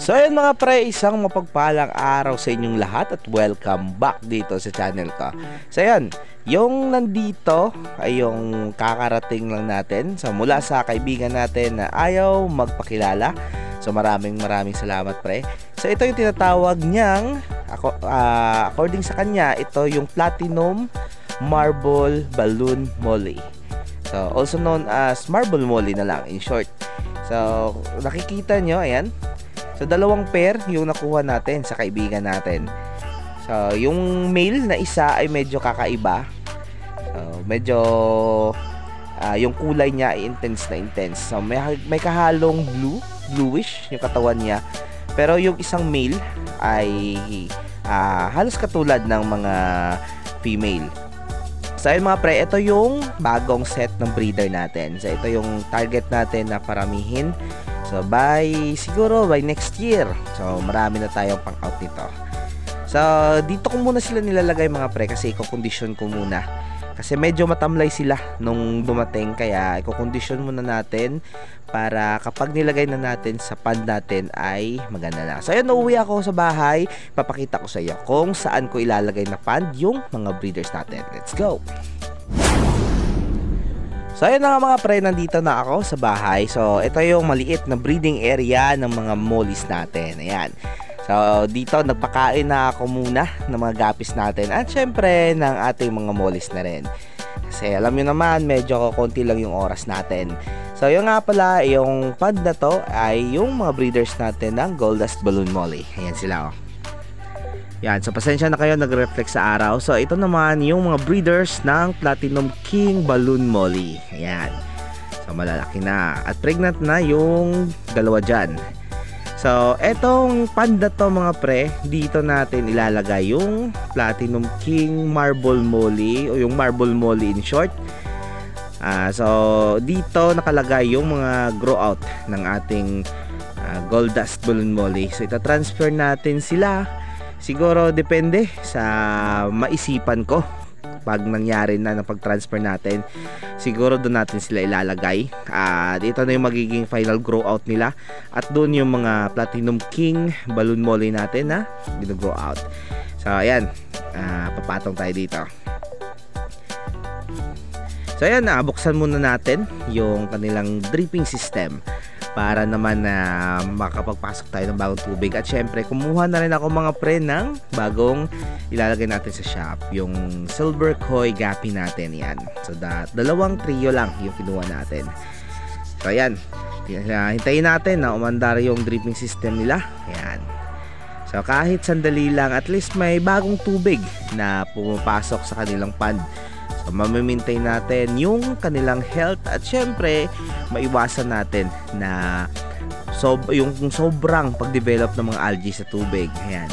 So ayun mga pre, isang mapagpalang araw sa inyong lahat at welcome back dito sa channel ko. So ayun, yung nandito ay yung kakarating lang natin mula sa kaibigan natin na ayaw magpakilala. So maraming salamat pre. So ito yung tinatawag niyang, according sa kanya, ito yung Platinum Marble Balloon Molly. So also known as Marble Molly na lang in short. So nakikita nyo, ayan. So dalawang pair yung nakuha natin sa kaibigan natin. So yung male na isa ay medyo kakaiba. So medyo yung kulay niya ay intense na intense. So may kahalong bluish yung katawan niya. Pero yung isang male ay halos katulad ng mga female. So ayun mga pre, ito yung bagong set ng breeder natin. So ito yung target natin na paramihin. So siguro by next year. So marami na tayong pang-out nito. So dito ko muna sila nilalagay mga pre kasi i-condition ko muna. Kasi medyo matamlay sila nung dumating, kaya i-condition muna natin para kapag nilagay na natin sa pond natin ay maganda na. So ayun, uuwi ako sa bahay, papakita ko sa iyo kung saan ko ilalagay na pond yung mga breeders natin. Let's go! So ayun na nga mga pre, nandito na ako sa bahay. So ito yung maliit na breeding area ng mga mollies natin. Ayan. So dito nagpakain na ako muna ng mga gapis natin at syempre ng ating mga mollies na rin. Kasi alam nyo naman, medyo konti lang yung oras natin. So yung nga pala, yung pond na to ay yung mga breeders natin ng Gold Dust Balloon Molly. Ayan sila oh. Yan, so pasensya na kayo, nag-reflect sa araw. So ito naman yung mga breeders ng Platinum King Balloon Molly. Ayan. So malalaki na. At pregnant na yung dalawa dyan. So etong panda to mga pre, dito natin ilalagay yung Platinum King Marble Molly o yung Marble Molly in short. So dito nakalagay yung mga grow out ng ating Gold Dust Balloon Molly. So ita-transfer natin sila. Siguro depende sa maisipan ko pag nangyari na ng pag-transfer natin. Siguro doon natin sila ilalagay. Dito na yung magiging final grow out nila. At doon yung mga Platinum King Balloon Molly natin na dino-grow out. So ayan, papatong tayo dito. So ayan, buksan muna natin yung kanilang dripping system para naman na makapagpasok tayo ng bagong tubig. At syempre kumuha na rin ako mga pre ng bagong ilalagay natin sa shop, yung Silver Koi Gappy natin. Yan, so dalawang trio lang yung kinuha natin. So ayan, hintayin natin na umandar yung dripping system nila. Ayan, so kahit sandali lang, at least may bagong tubig na pumapasok sa kanilang pond. So mamimintay natin yung kanilang health at syempre maiwasan natin na yung sobrang pag-develop ng mga algae sa tubig. Ayan,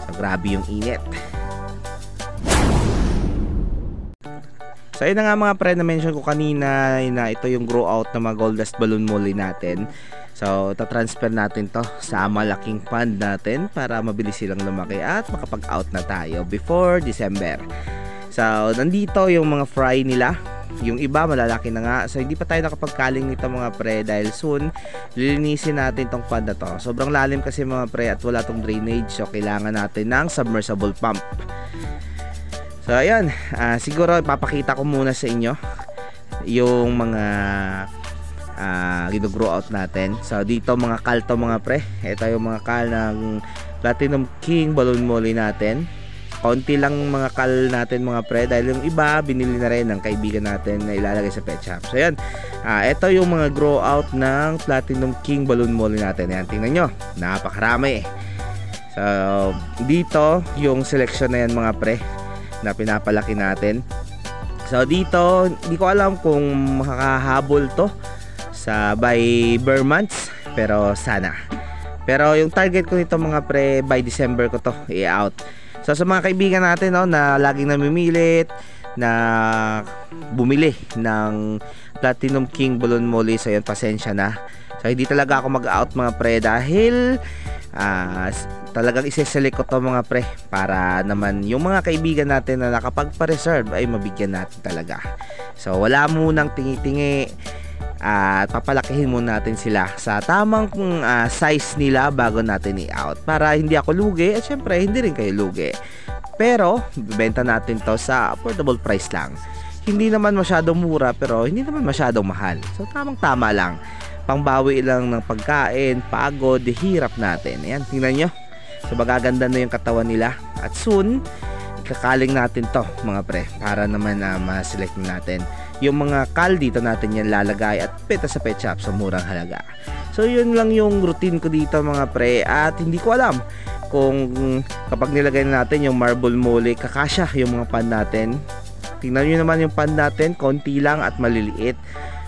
so grabe yung init. So ayun na nga mga pre, na-mention ko kanina na ito yung grow out ng mga Gold Dust Balloon Molly natin. So ta-transfer natin to sa malaking pond natin para mabilis silang lumaki at makapag-out na tayo before December. So nandito yung mga fry nila. Yung iba malalaki na nga. So hindi pa tayo nakapagkaling nito mga pre dahil soon lilinisin natin tong pond na to. Sobrang lalim kasi mga pre at wala tong drainage. So kailangan natin ng submersible pump. So ayan, siguro ipapakita ko muna sa inyo yung mga gino-grow out natin. So dito mga kal to mga pre. Ito yung mga kal ng Platinum King Balloon Molly natin. Konti lang mga kal natin mga pre dahil yung iba binili na rin ng kaibigan natin na ilalagay sa pet shop. So yan, ito yung mga grow out ng Platinum King Balloon Molly natin. Yan, tingnan nyo, napakarami. So dito yung selection na yan mga pre na pinapalaki natin. So dito hindi ko alam kung makakahabol to sa by bare months, pero sana. Pero yung target ko nito mga pre, by December ko to i-out. So sa mga kaibigan natin na laging namimilit na bumili ng Platinum King Balloon Molly, so yun, pasensya na. So hindi talaga ako mag-out mga pre dahil talagang iseselect ko to mga pre para naman yung mga kaibigan natin na nakapagpa-reserve ay mabigyan natin talaga. So wala munang tingi-tingi, at papalakihin muna natin sila sa tamang size nila bago natin i-out para hindi ako lugi at syempre hindi rin kayo lugi. Pero bibenta natin to sa affordable price lang. Hindi naman masyadong mura pero hindi naman masyadong mahal. So tamang tama lang. Pangbawi lang ng pagkain, pagod, hirap natin. Ayan, tingnan nyo. So magaganda na yung katawan nila. At soon, ikakaling natin to mga pre para naman ma-select natin yung mga kal dito natin yan lalagay at peta sa pet shop sa murang halaga. So yun lang yung routine ko dito mga pre at hindi ko alam kung kapag nilagay na natin yung marble mole kakasya yung mga pan natin. Tingnan nyo naman yung pan natin, konti lang at maliliit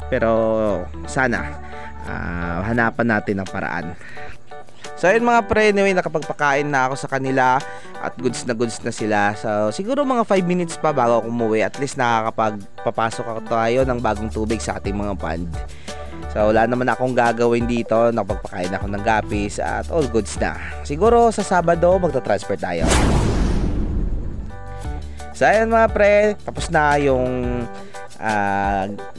pero sana hanapan natin ng paraan. So ayun mga pre, anyway nakapagpakain na ako sa kanila at goods na sila. So siguro mga 5 minutes pa bago ako umuwi. At least nakakapagpapasok ako tayo ng bagong tubig sa ating mga pond. So wala naman akong gagawin dito. Nakapagpakain ako ng guppies at all goods na. Siguro sa Sabado magta-transfer tayo. So ayun mga pre, tapos na yung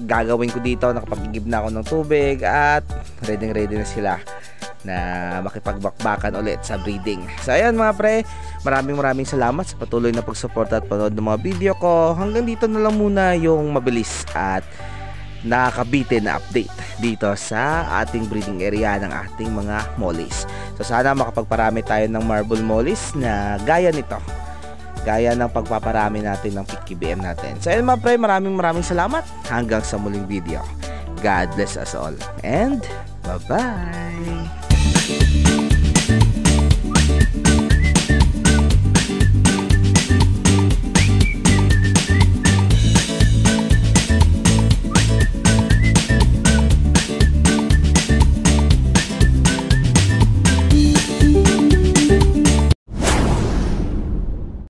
gagawin ko dito. Nakapag-igib na ako ng tubig at ready na sila na makipagbakbakan ulit sa breeding. So ayan mga pre, maraming salamat sa patuloy na pagsuporta at panood ng mga video ko. Hanggang dito na lang muna yung mabilis at nakakabitin na update dito sa ating breeding area ng ating mga mollies. So sana makapagparami tayo ng marble mollies na gaya nito, gaya ng pagpaparami natin ng Picky BM natin. So ayan mga pre, maraming salamat. Hanggang sa muling video. God bless us all and bye-bye.